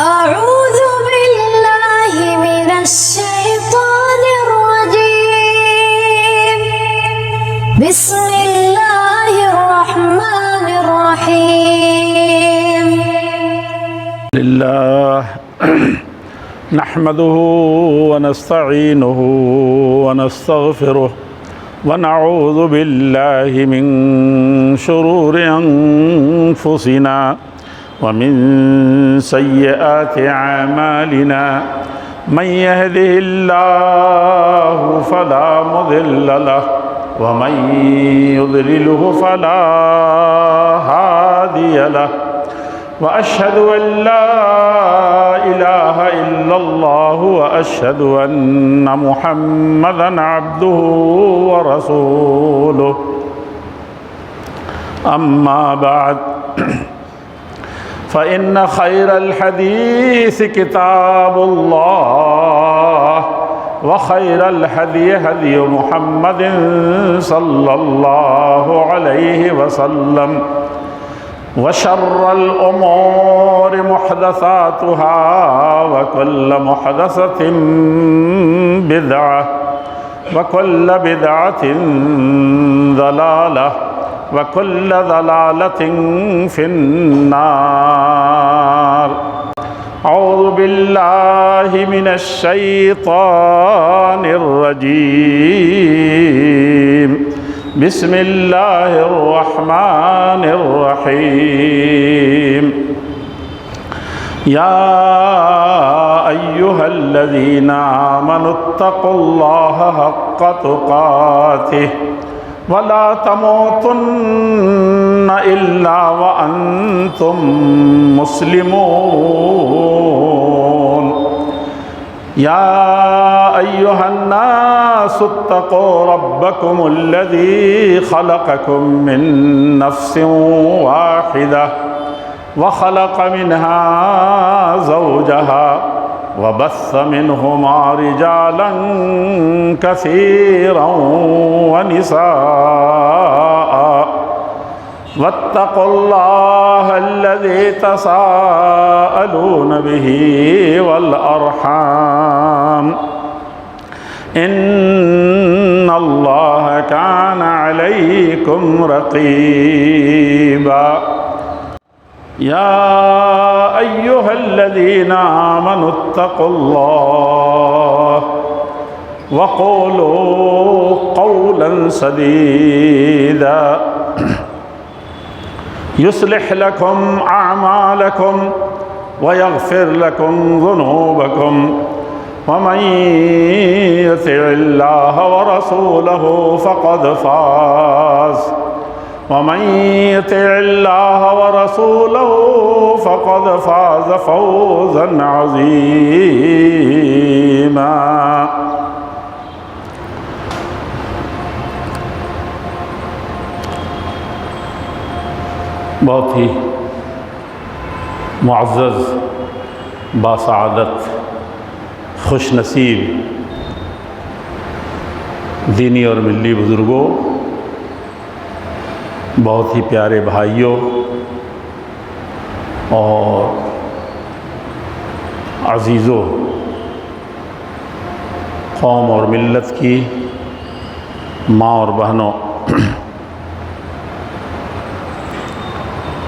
أعوذ بالله من الشيطان الرجيم. بسم الله الرحمن الرحيم. لله نحمده ونستعينه ونستغفره ونعوذ بالله من شرور أنفسنا ومن سيئات أعمالنا من يهده الله فلا مضل له ومن يضلله فلا هادي له وأشهد أن لا إله إلا الله وأشهد أن محمدًا عبده ورسوله أما بعد فإن خير الحديث كتاب الله وخير الهدي هدي محمد صلى الله عليه وسلم وشر الأمور محدثاتها وكل محدثة بدعة وكل بدعة ضلالة وكل ضلالة في النار. أعوذ بالله من الشيطان الرجيم. بسم الله الرحمن الرحيم. يا أيها الذين آمنوا اتقوا الله حق تقاته ولا تموتن إلا وأنتم مسلمون. يا أيها الناس اتقوا ربكم الذي خلقكم من نفس واحدة وخلق منها زوجها وبث منهما رجالا كثيرا ونساء واتقوا الله الذي تساءلون به والأرحام إن الله كان عليكم رقيبا. يا أيها الذين آمنوا اتقوا الله وقولوا قولا سديدا يصلح لكم أعمالكم ويغفر لكم ذنوبكم ومن يطع الله ورسوله فقد فاز ومن يطع الله ورسوله فقد فاز فوزا عظيما. بہت ہی معزز باسعادت خوش نصیب دینی اور ملی بزرگوں، بہت ہی پیارے بھائیوں اور عزیزوں، قوم اور ملت کی ماں اور بہنوں،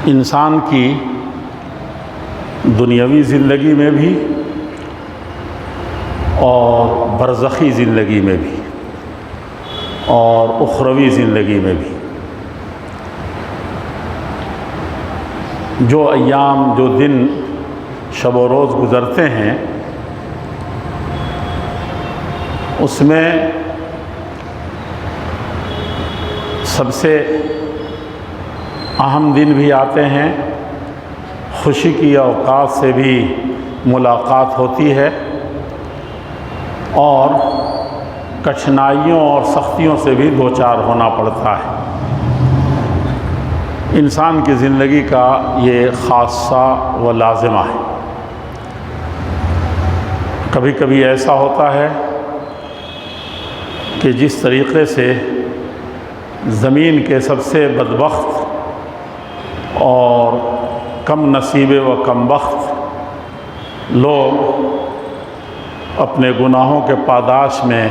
انسان کی دنیاوی زندگی میں بھی اور برزخی زندگی میں بھی اور اخروی زندگی میں بھی جو ایام، جو دن، شب و روز گزرتے ہیں، اس میں سب سے اہم دن بھی آتے ہیں، خوشی کی اوقات سے بھی ملاقات ہوتی ہے اور کٹھنائیوں اور سختیوں سے بھی دوچار ہونا پڑتا ہے۔ انسان کی زندگی کا یہ خاصہ و لازمہ ہے۔ کبھی کبھی ایسا ہوتا ہے کہ جس طریقے سے زمین کے سب سے بدبخت اور کم نصیب و کم بخت لوگ اپنے گناہوں کے پاداش میں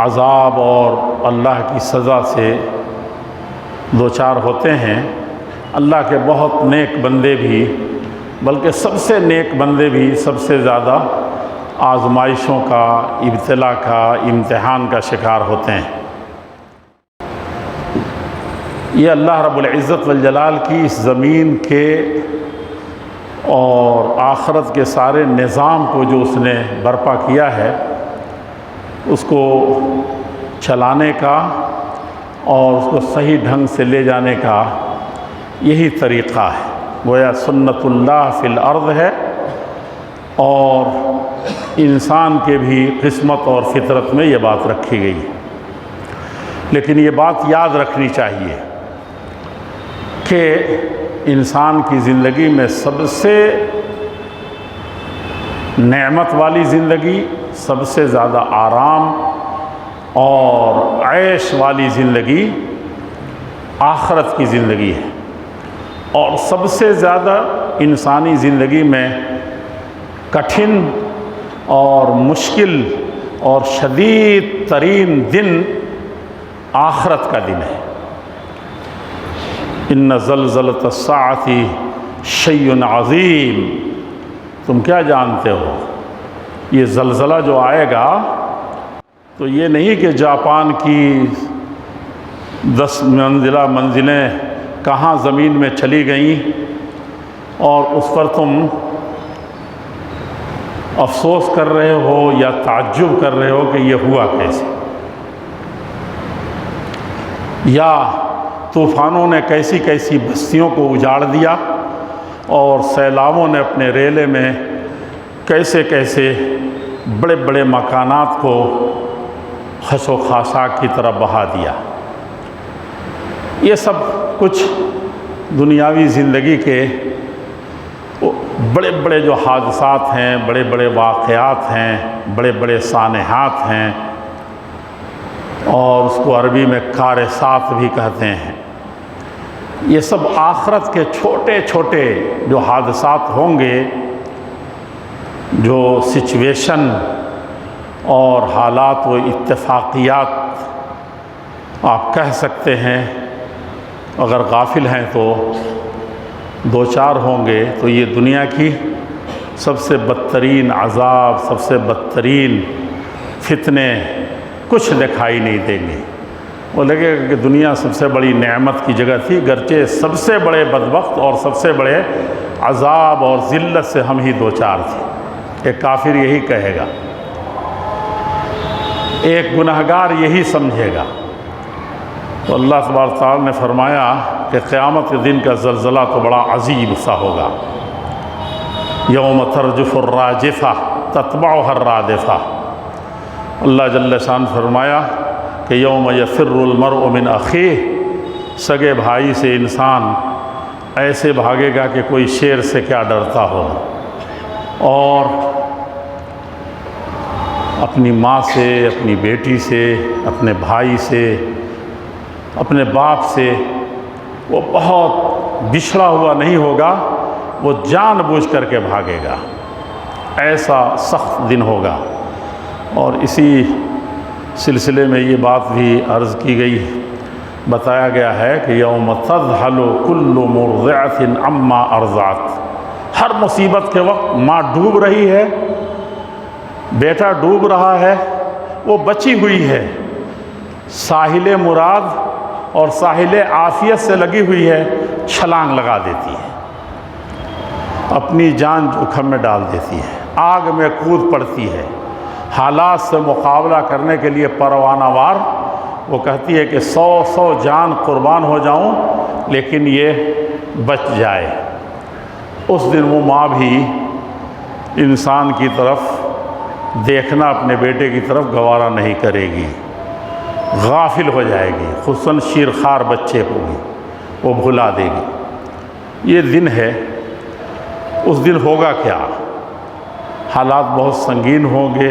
عذاب اور اللہ کی سزا سے دوچار ہوتے ہیں، اللہ کے بہت نیک بندے بھی، بلکہ سب سے نیک بندے بھی سب سے زیادہ آزمائشوں کا، ابتلا کا، امتحان کا شکار ہوتے ہیں۔ یہ اللہ رب العزت والجلال کی اس زمین کے اور آخرت کے سارے نظام کو جو اس نے برپا کیا ہے، اس کو چلانے کا اور اس کو صحیح ڈھنگ سے لے جانے کا یہی طریقہ ہے۔ گویا سنت اللہ فی الارض ہے، اور انسان کے بھی قسمت اور فطرت میں یہ بات رکھی گئی ہے۔ لیکن یہ بات یاد رکھنی چاہیے کہ انسان کی زندگی میں سب سے نعمت والی زندگی، سب سے زیادہ آرام اور عیش والی زندگی آخرت کی زندگی ہے، اور سب سے زیادہ انسانی زندگی میں کٹھن اور مشکل اور شدید ترین دن آخرت کا دن ہے۔ ان زلزلۃ الساعۃ شیء عظیم، تم کیا جانتے ہو یہ زلزلہ جو آئے گا تو یہ نہیں کہ جاپان کی 10 منزلہ منزلیں کہاں زمین میں چلی گئیں اور اس پر تم افسوس کر رہے ہو یا تعجب کر رہے ہو کہ یہ ہوا کیسے، یا طوفانوں نے کیسی کیسی بستیوں کو اجاڑ دیا اور سیلابوں نے اپنے ریلے میں کیسے کیسے بڑے بڑے مکانات کو خس و خاشاک کی طرح بہا دیا۔ یہ سب کچھ دنیاوی زندگی کے بڑے بڑے جو حادثات ہیں، بڑے بڑے واقعات ہیں، بڑے بڑے سانحات ہیں، اور اس کو عربی میں کارثات بھی کہتے ہیں۔ یہ سب آخرت کے چھوٹے چھوٹے جو حادثات ہوں گے، جو سچویشن اور حالات و اتفاقیات آپ کہہ سکتے ہیں، اگر غافل ہیں تو دو چار ہوں گے، تو یہ دنیا کی سب سے بدترین عذاب، سب سے بدترین فتنے کچھ دکھائی نہیں دیں گے۔ وہ لگے گا کہ دنیا سب سے بڑی نعمت کی جگہ تھی، گرچہ سب سے بڑے بدبخت اور سب سے بڑے عذاب اور ذلت سے ہم ہی دو چار تھے۔ ایک کافر یہی کہے گا، ایک گنہگار یہی سمجھے گا۔ تو اللہ تبارک تعالیٰ نے فرمایا کہ قیامت کے دن کا زلزلہ تو بڑا عظیم سا ہوگا۔ یوم ترجف الراجفہ تتبعها الرادفہ۔ اللہ جل شان فرمایا کہ یوم یفر المرء من اخیہ، سگے بھائی سے انسان ایسے بھاگے گا کہ کوئی شیر سے کیا ڈرتا ہو، اور اپنی ماں سے، اپنی بیٹی سے، اپنے بھائی سے، اپنے باپ سے وہ بہت بچھڑا ہوا نہیں ہوگا، وہ جان بوجھ کر کے بھاگے گا۔ ایسا سخت دن ہوگا۔ اور اسی سلسلے میں یہ بات بھی عرض کی گئی، بتایا گیا ہے کہ یوم تذہل کل مرضعۃ عما ارضعت، ہر مصیبت کے وقت ماں ڈوب رہی ہے، بیٹا ڈوب رہا ہے، وہ بچی ہوئی ہے، ساحل مراد اور ساحل عافیت سے لگی ہوئی ہے، چھلانگ لگا دیتی ہے، اپنی جان جوکھم میں ڈال دیتی ہے، آگ میں کود پڑتی ہے، حالات سے مقابلہ کرنے کے لیے پروانہ وار وہ کہتی ہے کہ 100 جان قربان ہو جاؤں لیکن یہ بچ جائے۔ اس دن وہ ماں بھی انسان کی طرف دیکھنا، اپنے بیٹے کی طرف گوارا نہیں کرے گی، غافل ہو جائے گی، خصوصاً شیرخوار بچے کو بھی وہ بھلا دے گی۔ یہ دن ہے، اس دن ہوگا کیا؟ حالات بہت سنگین ہوں گے،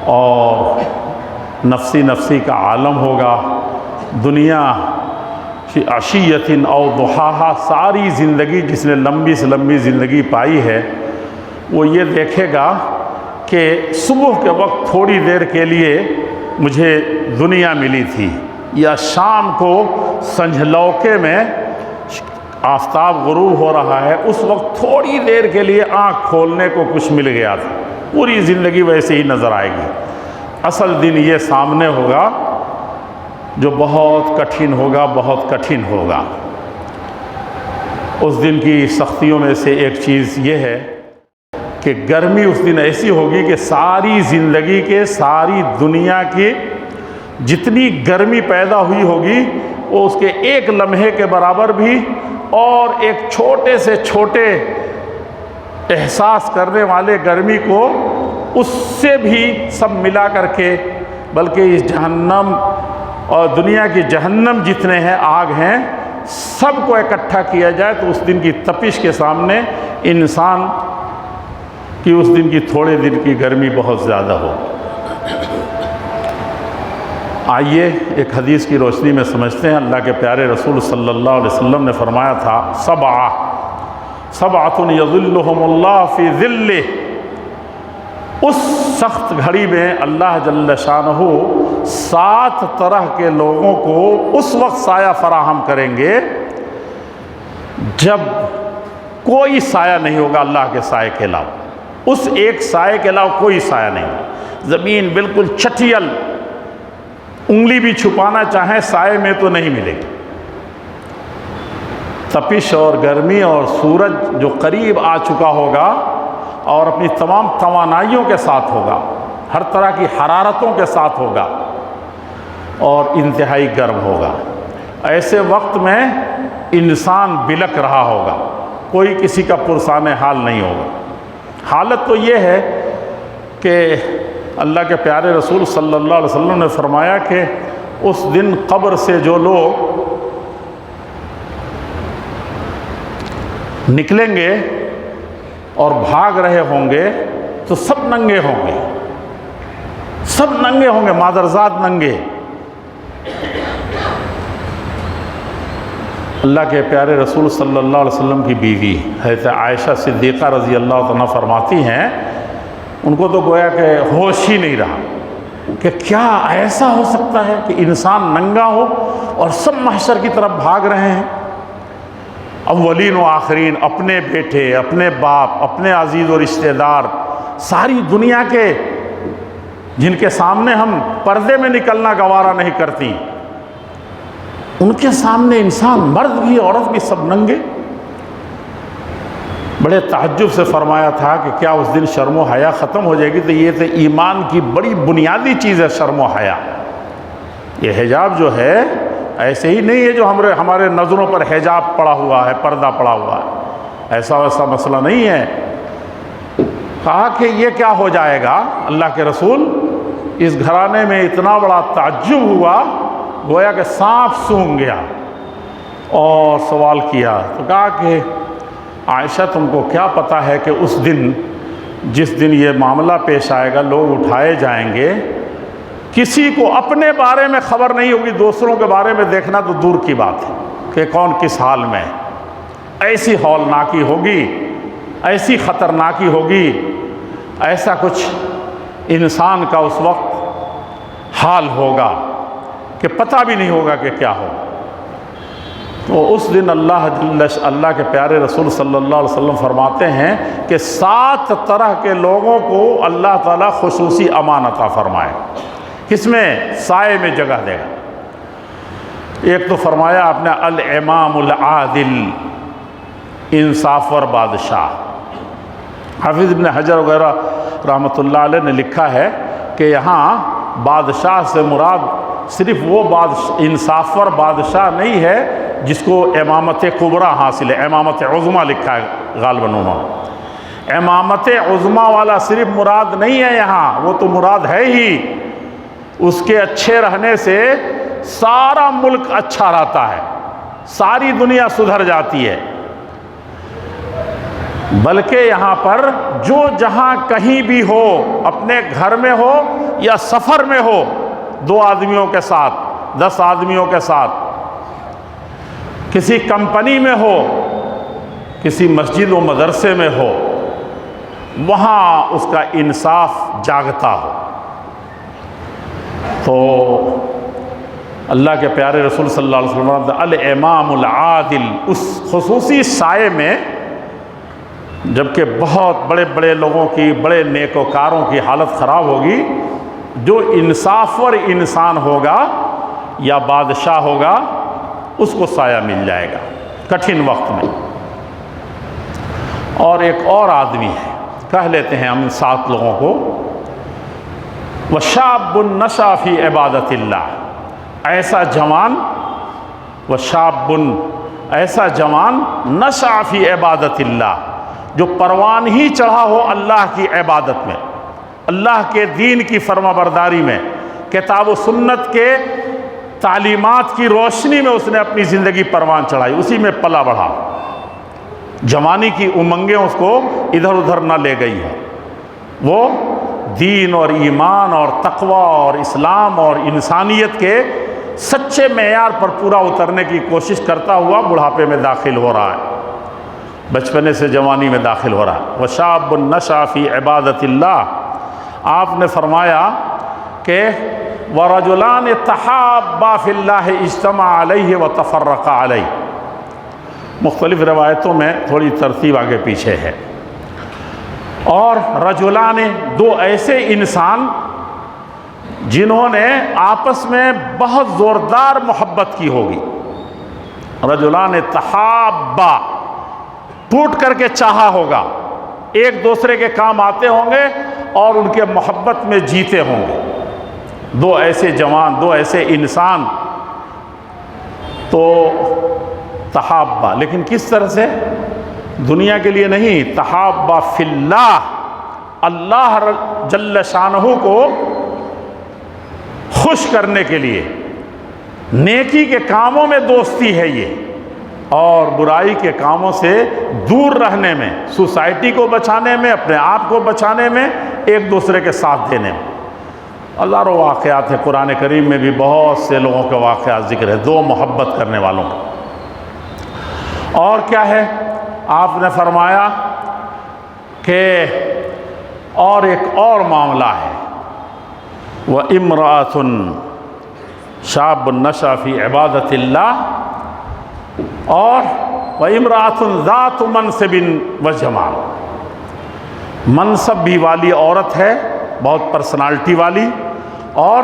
اور نفسی نفسی کا عالم ہوگا۔ دنیا فی عشیۃ او ضحاہا، ساری زندگی جس نے لمبی سے لمبی زندگی پائی ہے، وہ یہ دیکھے گا کہ صبح کے وقت تھوڑی دیر کے لیے مجھے دنیا ملی تھی، یا شام کو سنجھلوکے میں آفتاب غروب ہو رہا ہے، اس وقت تھوڑی دیر کے لیے آنکھ کھولنے کو کچھ مل گیا تھا، پوری زندگی ویسے ہی نظر آئے گی۔ اصل دن یہ سامنے ہوگا جو بہت کٹھن ہوگا، بہت کٹھن ہوگا۔ اس دن کی سختیوں میں سے ایک چیز یہ ہے کہ گرمی اس دن ایسی ہوگی کہ ساری زندگی کے، ساری دنیا کی جتنی گرمی پیدا ہوئی ہوگی وہ اس کے ایک لمحے کے برابر بھی، اور ایک چھوٹے سے چھوٹے احساس کرنے والے گرمی کو اس سے بھی سب ملا کر کے، بلکہ اس جہنم اور دنیا کی جہنم جتنے ہیں آگ ہیں، سب کو اکٹھا کیا جائے تو اس دن کی تپش کے سامنے انسان کی اس دن کی تھوڑے دن کی گرمی بہت زیادہ ہو۔ آئیے ایک حدیث کی روشنی میں سمجھتے ہیں۔ اللہ کے پیارے رسول صلی اللہ علیہ وسلم نے فرمایا تھا، سبعۃ یظلھم اللہ فی ظلہ، اس سخت گھڑی میں اللہ جل شانہ 7 طرح کے لوگوں کو اس وقت سایہ فراہم کریں گے جب کوئی سایہ نہیں ہوگا اللہ کے سائے کے علاوہ، اس ایک سائے کے علاوہ کوئی سایہ نہیں، زمین بالکل چٹیل، انگلی بھی چھپانا چاہیں سائے میں تو نہیں ملے گی۔ تپش اور گرمی اور سورج جو قریب آ چکا ہوگا اور اپنی تمام توانائیوں کے ساتھ ہوگا، ہر طرح کی حرارتوں کے ساتھ ہوگا اور انتہائی گرم ہوگا، ایسے وقت میں انسان بلک رہا ہوگا، کوئی کسی کا پرسان حال نہیں ہوگا۔ حالت تو یہ ہے کہ اللہ کے پیارے رسول صلی اللہ علیہ وسلم نے فرمایا کہ اس دن قبر سے جو لوگ نکلیں گے اور بھاگ رہے ہوں گے تو سب ننگے ہوں گے، سب ننگے ہوں گے، مادرزاد ننگے۔ اللہ کے پیارے رسول صلی اللہ علیہ وسلم کی بیوی حضرت عائشہ صدیقہ رضی اللہ عنہ فرماتی ہیں، ان کو تو گویا کہ ہوش ہی نہیں رہا کہ کیا ایسا ہو سکتا ہے کہ انسان ننگا ہو اور سب محشر کی طرف بھاگ رہے ہیں، اولین و آخرین، اپنے بیٹے، اپنے باپ، اپنے عزیز و رشتہ دار، ساری دنیا کے جن کے سامنے ہم پردے میں نکلنا گوارا نہیں کرتی، ان کے سامنے انسان، مرد بھی عورت بھی، سب ننگے۔ بڑے تعجب سے فرمایا تھا کہ کیا اس دن شرم و حیا ختم ہو جائے گی؟ تو یہ تو ایمان کی بڑی بنیادی چیز ہے شرم و حیا۔ یہ حجاب جو ہے ایسے ہی نہیں ہے جو ہمارے نظروں پر حجاب پڑا ہوا ہے، پردہ پڑا ہوا ہے، ایسا ویسا مسئلہ نہیں ہے۔ کہا کہ یہ کیا ہو جائے گا؟ اللہ کے رسول، اس گھرانے میں اتنا بڑا تعجب ہوا، گویا کہ سانپ سونگھ گیا، اور سوال کیا تو کہا کہ عائشہ تم کو کیا پتہ ہے کہ اس دن، جس دن یہ معاملہ پیش آئے گا، لوگ اٹھائے جائیں گے، کسی کو اپنے بارے میں خبر نہیں ہوگی، دوسروں کے بارے میں دیکھنا تو دور کی بات ہے کہ کون کس حال میں، ایسی ہولناکی ہوگی، ایسی خطرناکی ہوگی، ایسا کچھ انسان کا اس وقت حال ہوگا کہ پتہ بھی نہیں ہوگا کہ کیا ہوگا۔ تو اس دن اللہ کے پیارے رسول صلی اللہ علیہ وسلم فرماتے ہیں کہ 7 طرح کے لوگوں کو اللہ تعالیٰ خصوصی امان عطا فرمائے، کس میں؟ سائے میں جگہ دے گا۔ ایک تو فرمایا آپ نے الامام العادل، انصافور بادشاہ۔ حافظ ابن حجر وغیرہ رحمۃ اللہ علیہ نے لکھا ہے کہ یہاں بادشاہ سے مراد صرف وہ انصافور بادشاہ نہیں ہے جس کو امامت کبریٰ حاصل ہے، امامت عظمیٰ لکھا ہے غالباً انہوں۔ امامت عظمیٰ والا صرف مراد نہیں ہے یہاں، وہ تو مراد ہے ہی، اس کے اچھے رہنے سے سارا ملک اچھا رہتا ہے، ساری دنیا سدھر جاتی ہے۔ بلکہ یہاں پر جو جہاں کہیں بھی ہو، اپنے گھر میں ہو یا سفر میں ہو، 2 آدمیوں کے ساتھ، 10 آدمیوں کے ساتھ، کسی کمپنی میں ہو، کسی مسجد و مدرسے میں ہو، وہاں اس کا انصاف جاگتا ہو۔ تو اللہ کے پیارے رسول صلی اللہ علیہ وسلم الامام العادل، اس خصوصی سائے میں جبکہ بہت بڑے بڑے لوگوں کی، بڑے نیکوکاروں کی حالت خراب ہوگی، جو انصافور انسان ہوگا یا بادشاہ ہوگا اس کو سایہ مل جائے گا کٹھن وقت میں۔ اور ایک اور آدمی ہے، کہہ لیتے ہیں ہم 7 لوگوں کو، وَشَابٌ نَشَأَ فِي عِبَادَةِ اللَّهِ، ایسا جوان، وَشَابٌ ایسا جوان، نَشَأَ فِي عِبَادَةِ اللَّهِ، جو پروان ہی چڑھا ہو اللہ کی عبادت میں، اللہ کے دین کی فرما برداری میں، کتاب و سنت کے تعلیمات کی روشنی میں اس نے اپنی زندگی پروان چڑھائی، اسی میں پلا بڑھا۔ جوانی کی امنگیں اس کو ادھر ادھر نہ لے گئی ہیں، وہ دین اور ایمان اور تقوی اور اسلام اور انسانیت کے سچے معیار پر پورا اترنے کی کوشش کرتا ہوا بڑھاپے میں داخل ہو رہا ہے، بچپنے سے جوانی میں داخل ہو رہا ہے۔ وَشَابٌ نَشَأَ فِي عِبَادَةِ اللَّهِ، آپ نے فرمایا کہ وَرَجُلَانِ تَحَابَّا فِي اللَّهِ اجْتَمَعَ عَلَيْهِ وَتَفَرَّقَا عَلَيْهِ، مختلف روایتوں میں تھوڑی ترتیب آگے پیچھے ہے۔ اور رجلان، 2 ایسے انسان جنہوں نے آپس میں بہت زوردار محبت کی ہوگی، رجلان تحابا، ٹوٹ کر کے چاہا ہوگا، ایک دوسرے کے کام آتے ہوں گے اور ان کے محبت میں جیتے ہوں گے۔ 2 ایسے جوان، 2 ایسے انسان، تو تحابا، لیکن کس طرح سے؟ دنیا کے لیے نہیں، تحابا فی اللہ، اللہ جل شانہ کو خوش کرنے کے لیے، نیکی کے کاموں میں دوستی ہے یہ، اور برائی کے کاموں سے دور رہنے میں، سوسائٹی کو بچانے میں، اپنے آپ کو بچانے میں، ایک دوسرے کے ساتھ دینے میں۔ ہزاروں واقعات ہیں، قرآن کریم میں بھی بہت سے لوگوں کے واقعات ذکر ہے، 2 محبت کرنے والوں کا۔ اور کیا ہے؟ آپ نے فرمایا کہ اور ایک اور معاملہ ہے، وَإِمْرَأَةٌ شَابٌ نَشَأَ فِي عِبَادَةِ اللَّهِ، اور وَإِمْرَأَةٌ ذَاتُ مَنْصِبٍ وَجَمَالٍ، منصب بھی والی عورت ہے، بہت پرسنالٹی والی، اور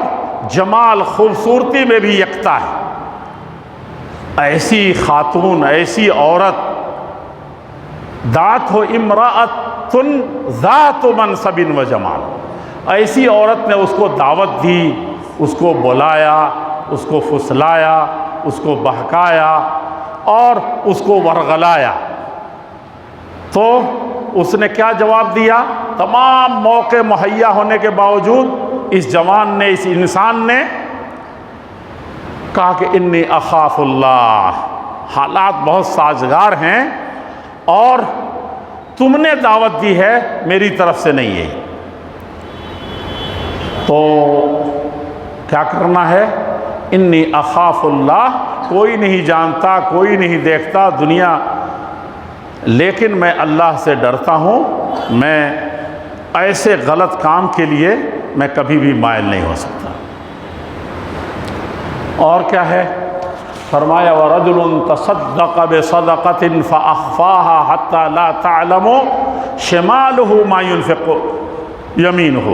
جمال خوبصورتی میں بھی یکتا ہے۔ ایسی خاتون، ایسی عورت، ذات ہو، امرأۃ ذات منصب و جمال، ایسی عورت نے اس کو دعوت دی، اس کو بلایا، اس کو پھسلایا، اس کو بہکایا اور اس کو ورغلایا، تو اس نے کیا جواب دیا؟ تمام موقع مہیا ہونے کے باوجود اس جوان نے، اس انسان نے کہا کہ انی اخاف اللہ، حالات بہت سازگار ہیں اور تم نے دعوت دی ہے، میری طرف سے نہیں ہے، تو کیا کرنا ہے؟ انی اخاف اللہ، کوئی نہیں جانتا، کوئی نہیں دیکھتا دنیا، لیکن میں اللہ سے ڈرتا ہوں، میں ایسے غلط کام کے لیے میں کبھی بھی مائل نہیں ہو سکتا۔ اور کیا ہے؟ فرمایا وَرَجُلٌ تَصَدَّقَ بِصَدَقَةٍ فَأَخْفَاهَا حَتَّى لَا تَعْلَمُ شِمَالُهُ مَا يُنْفِقُ يَمِينُهُ،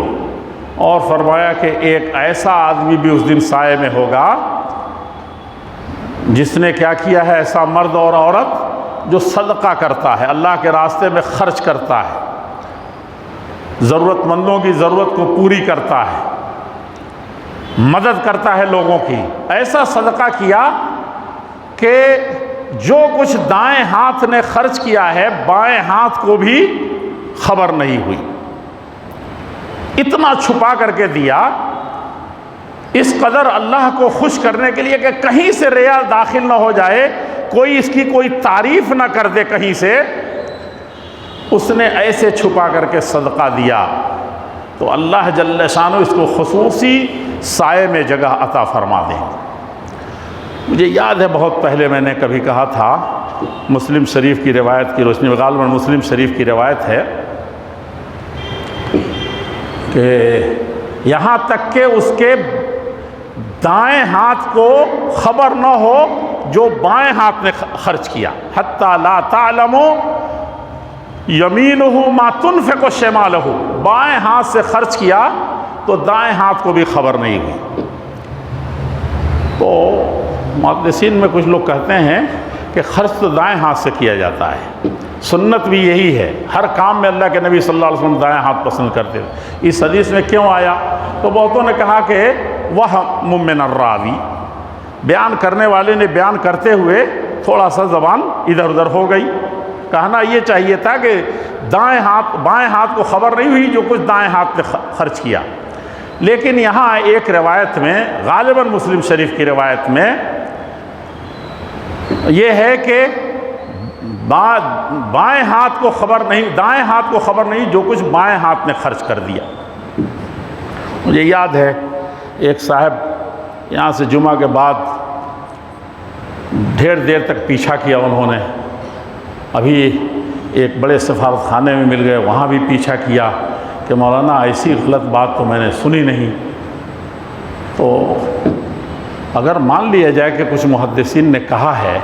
اور فرمایا کہ ایک ایسا آدمی بھی اس دن سائے میں ہوگا جس نے کیا کیا ہے، ایسا مرد اور عورت جو صدقہ کرتا ہے، اللہ کے راستے میں خرچ کرتا ہے، ضرورت مندوں کی ضرورت کو پوری کرتا ہے، مدد کرتا ہے لوگوں کی، ایسا صدقہ کیا کہ جو کچھ دائیں ہاتھ نے خرچ کیا ہے بائیں ہاتھ کو بھی خبر نہیں ہوئی، اتنا چھپا کر کے دیا، اس قدر اللہ کو خوش کرنے کے لیے کہ کہیں سے ریا داخل نہ ہو جائے، کوئی اس کی کوئی تعریف نہ کر دے کہیں سے، اس نے ایسے چھپا کر کے صدقہ دیا، تو اللہ جل شانہ اس کو خصوصی سائے میں جگہ عطا فرما دیں۔ مجھے یاد ہے بہت پہلے میں نے کبھی کہا تھا، مسلم شریف کی روایت کی روشنی میں، غالباً مسلم شریف کی روایت ہے کہ یہاں تک کہ اس کے دائیں ہاتھ کو خبر نہ ہو جو بائیں ہاتھ نے خرچ کیا. حتی لا تعلم یمینہ ما تنفق شمالہ، بائیں ہاتھ سے خرچ کیا تو دائیں ہاتھ کو بھی خبر نہیں ہوئی. تو محدثین میں کچھ لوگ کہتے ہیں کہ خرچ تو دائیں ہاتھ سے کیا جاتا ہے، سنت بھی یہی ہے، ہر کام میں اللہ کے نبی صلی اللہ علیہ وسلم دائیں ہاتھ پسند کرتے تھے. اس حدیث میں کیوں آیا؟ تو بہتوں نے کہا کہ وہم من الراوی، بیان کرنے والے نے بیان کرتے ہوئے تھوڑا سا زبان ادھر ادھر ہو گئی. کہنا یہ چاہیے تھا کہ بائیں ہاتھ کو خبر نہیں ہوئی جو کچھ دائیں ہاتھ نے خرچ کیا. لیکن یہاں ایک روایت میں، غالباً مسلم شریف کی روایت میں یہ ہے کہ بائیں ہاتھ کو خبر نہیں، دائیں ہاتھ کو خبر نہیں جو کچھ بائیں ہاتھ نے خرچ کر دیا. مجھے یاد ہے ایک صاحب یہاں سے جمعہ کے بعد ڈھیر دیر تک پیچھا کیا انہوں نے. ابھی ایک بڑے سفارت خانے میں مل گئے، وہاں بھی پیچھا کیا کہ مولانا ایسی غلط بات تو میں نے سنی نہیں. تو اگر مان لیا جائے کہ کچھ محدثین نے کہا ہے،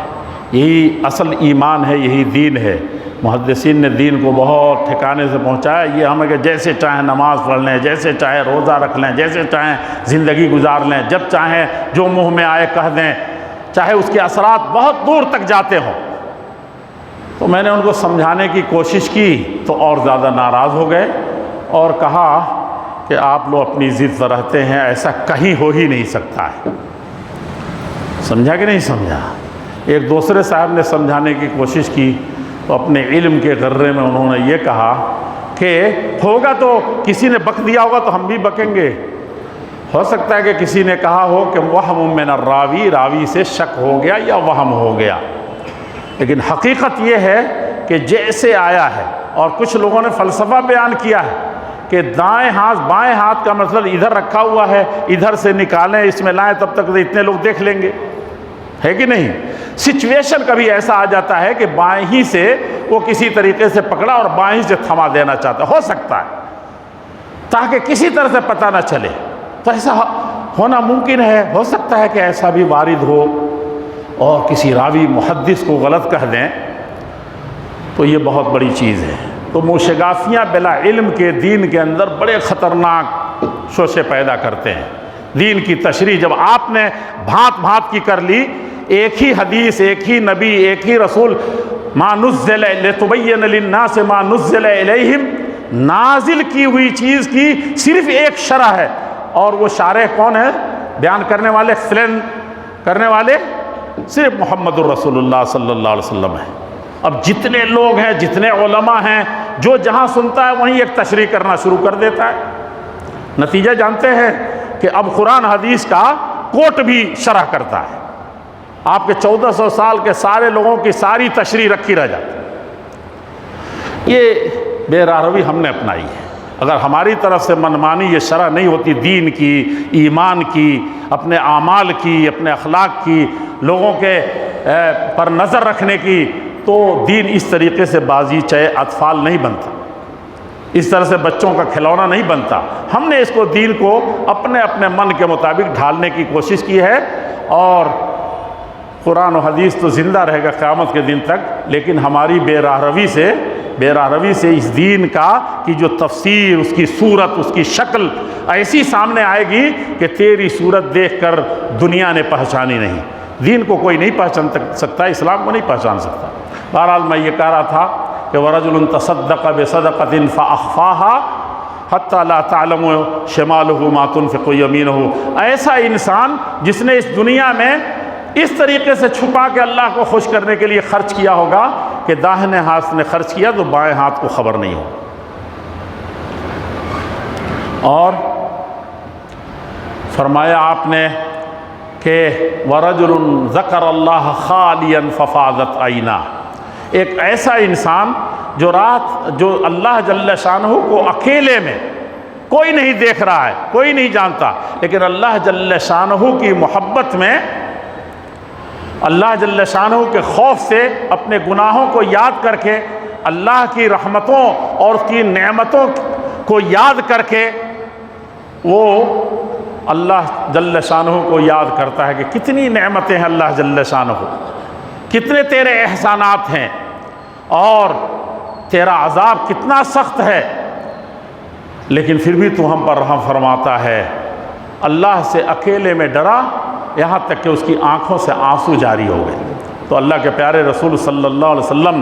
یہی اصل ایمان ہے، یہی دین ہے، محدثین نے دین کو بہت ٹھکانے سے پہنچایا. یہ ہمیں کہ جیسے چاہیں نماز پڑھ لیں، جیسے چاہیں روزہ رکھ لیں، جیسے چاہیں زندگی گزار لیں، جب چاہیں جو منہ میں آئے کہہ دیں، چاہے اس کے اثرات بہت دور تک جاتے ہوں. تو میں نے ان کو سمجھانے کی کوشش کی تو اور زیادہ ناراض ہو گئے اور کہا کہ آپ لوگ اپنی ضد پر رہتے ہیں، ایسا کہیں ہو ہی نہیں سکتا ہے. سمجھا کہ نہیں سمجھا؟ ایک دوسرے صاحب نے سمجھانے کی کوشش کی تو اپنے علم کے غرے میں انہوں نے یہ کہا کہ ہوگا تو کسی نے بک دیا ہوگا تو ہم بھی بکیں گے. ہو سکتا ہے کہ کسی نے کہا ہو کہ وہم من الراوی، راوی سے شک ہو گیا یا وہم ہو گیا، لیکن حقیقت یہ ہے کہ جیسے آیا ہے. اور کچھ لوگوں نے فلسفہ بیان کیا ہے کہ دائیں ہاتھ بائیں ہاتھ کا مطلب ادھر رکھا ہوا ہے، ادھر سے نکالیں اس میں لائیں تب تک اتنے لوگ دیکھ لیں گے، ہے کہ نہیں؟ سچویشن کبھی ایسا آ جاتا ہے کہ بائیں ہی سے وہ کسی طریقے سے پکڑا اور بائیں ہی سے تھما دینا چاہتا، ہو سکتا ہے تاکہ کسی طرح سے پتہ نہ چلے. تو ایسا ہونا ممکن ہے، ہو سکتا ہے کہ ایسا بھی وارد ہو اور کسی راوی محدث کو غلط کہہ دیں تو یہ بہت بڑی چیز ہے. تو موشگافیاں بلا علم کے دین کے اندر بڑے خطرناک شوشے پیدا کرتے ہیں. دین کی تشریح جب آپ نے بھانت بھانت کی کر لی، ایک ہی حدیث، ایک ہی نبی، ایک ہی رسول، ما نزل لتبین للناس ما نزل الیہم، نازل کی ہوئی چیز کی صرف ایک شرح ہے، اور وہ شارح کون ہے؟ بیان کرنے والے، ایکسپلین کرنے والے صرف محمد الرسول اللہ صلی اللہ علیہ وسلم ہے. اب جتنے لوگ ہیں، جتنے علماء ہیں، جو جہاں سنتا ہے وہیں ایک تشریح کرنا شروع کر دیتا ہے. نتیجہ جانتے ہیں کہ اب قرآن حدیث کا کوٹ بھی شرح کرتا ہے. آپ کے 1400 سال کے سارے لوگوں کی ساری تشریح رکھی رہ جاتی. یہ بے راہروی ہم نے اپنائی ہے. اگر ہماری طرف سے منمانی یہ شرح نہیں ہوتی دین کی، ایمان کی، اپنے اعمال کی، اپنے اخلاق کی، لوگوں کے پر نظر رکھنے کی، تو دین اس طریقے سے بازیچہ اطفال نہیں بنتا، اس طرح سے بچوں کا کھلونا نہیں بنتا. ہم نے اس کو دین کو اپنے اپنے من کے مطابق ڈھالنے کی کوشش کی ہے، اور قرآن و حدیث تو زندہ رہے گا قیامت کے دن تک. لیکن ہماری بے راہروی سے اس دین کا کی جو تفسیر، اس کی صورت، اس کی شکل ایسی سامنے آئے گی کہ تیری صورت دیکھ کر دنیا نے پہچانی نہیں. دین کو کوئی نہیں پہچان سکتا، اسلام کو نہیں پہچان سکتا. بہرحال میں یہ کہہ رہا تھا کہ وَرَجُلٌ تَصَدَّقَ بِصَدَقَةٍ فَأَخْفَاهَا حَتَّى لَا تَعْلَمُ شِمَالُهُ مَا تُنْفِقُ يَمِينُهُ. ایسا انسان جس نے اس دنیا میں اس طریقے سے چھپا کے اللہ کو خوش کرنے کے لیے خرچ کیا ہوگا کہ داہنے ہاتھ نے خرچ کیا تو بائیں ہاتھ کو خبر نہیں ہو. اور فرمایا آپ نے کہ وَرَجُلٌ ذَكَرَ اللَّهَ خَالِيًا فَفَاضَتْ عَيْنَاهُ. ایک ایسا انسان جو اللہ جل شانہ کو اکیلے میں کوئی نہیں دیکھ رہا ہے، کوئی نہیں جانتا، لیکن اللہ جل شانہ کی محبت میں، اللہ جل شانہ کے خوف سے اپنے گناہوں کو یاد کر کے، اللہ کی رحمتوں اور اس کی نعمتوں کو یاد کر کے وہ اللہ جل شانہ کو یاد کرتا ہے کہ کتنی نعمتیں ہیں اللہ جل شانہ، کتنے تیرے احسانات ہیں، اور تیرا عذاب کتنا سخت ہے، لیکن پھر بھی تو ہم پر رحم فرماتا ہے۔ اللہ سے اکیلے میں ڈرا، یہاں تک کہ اس کی آنکھوں سے آنسو جاری ہو گئے۔ تو اللہ کے پیارے رسول صلی اللہ علیہ وسلم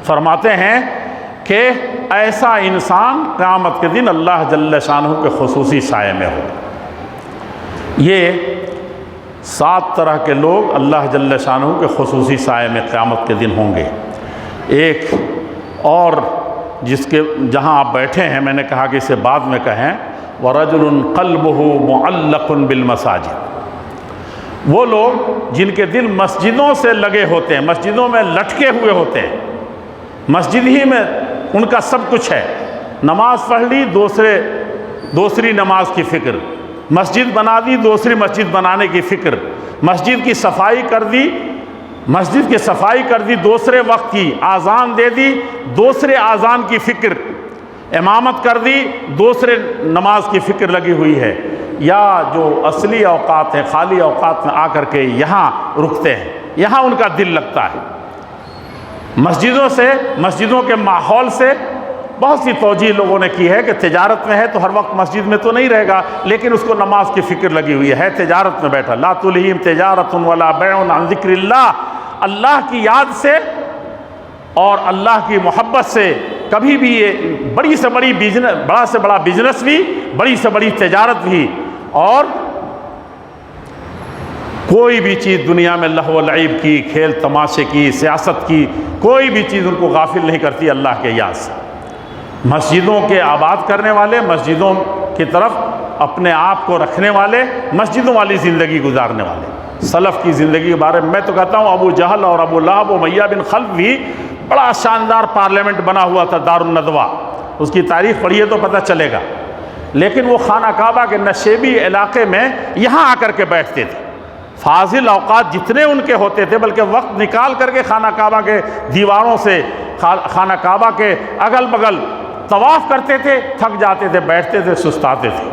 فرماتے ہیں کہ ایسا انسان قیامت کے دن اللہ جل شانہ کے خصوصی سائے میں ہو۔ یہ 7 طرح کے لوگ اللہ جل شانہ کے خصوصی سائے میں قیامت کے دن ہوں گے۔ ایک اور جہاں آپ بیٹھے ہیں، میں نے کہا کہ اسے بعد میں کہیں، وَرَجُلٌ قَلْبُهُ مُعَلَّقٌ بِالْمَسَاجِدِ، وہ لوگ جن کے دل مسجدوں سے لگے ہوتے ہیں، مسجدوں میں لٹکے ہوئے ہوتے ہیں، مسجد ہی میں ان کا سب کچھ ہے، نماز پڑھ لی، دوسری نماز کی فکر، مسجد بنا دی، دوسری مسجد بنانے کی فکر، مسجد کی صفائی کر دی، دوسرے وقت کی آذان دے دی، دوسرے آذان کی فکر، امامت کر دی، دوسرے نماز کی فکر لگی ہوئی ہے، یا جو اصلی اوقات ہیں خالی اوقات میں آ کر کے یہاں رکتے ہیں، یہاں ان کا دل لگتا ہے۔ مسجدوں کے ماحول سے بہت سی توجیہ لوگوں نے کی ہے کہ تجارت میں ہے تو ہر وقت مسجد میں تو نہیں رہے گا، لیکن اس کو نماز کی فکر لگی ہوئی ہے تجارت میں بیٹھا۔ لا تلہم تجارت ولا بیع عن ذکر اللہ، اللہ کی یاد سے اور اللہ کی محبت سے کبھی بھی یہ بڑا سے بڑا بزنس بھی، بڑی سے بڑی تجارت بھی، اور کوئی بھی چیز دنیا میں لہو و لعب کی، کھیل تماشے کی، سیاست کی، کوئی بھی چیز ان کو غافل نہیں کرتی اللہ کے یاد سے۔ مسجدوں کے آباد کرنے والے، مسجدوں کی طرف اپنے آپ کو رکھنے والے، مسجدوں والی زندگی گزارنے والے، سلف کی زندگی کے بارے میں تو کہتا ہوں ابو جہل اور ابو لہب و امیہ بن خلف بھی بڑا شاندار پارلیمنٹ بنا ہوا تھا دار الندوہ، اس کی تاریخ پڑھیے تو پتہ چلے گا، لیکن وہ خانہ کعبہ کے نشیبی علاقے میں یہاں آ کر کے بیٹھتے تھے۔ فاضل اوقات جتنے ان کے ہوتے تھے، بلکہ وقت نکال کر کے خانہ کعبہ کے دیواروں سے، خانہ کعبہ کے اگل بغل طواف کرتے تھے، تھک جاتے تھے، بیٹھتے تھے، سستاتے تھے،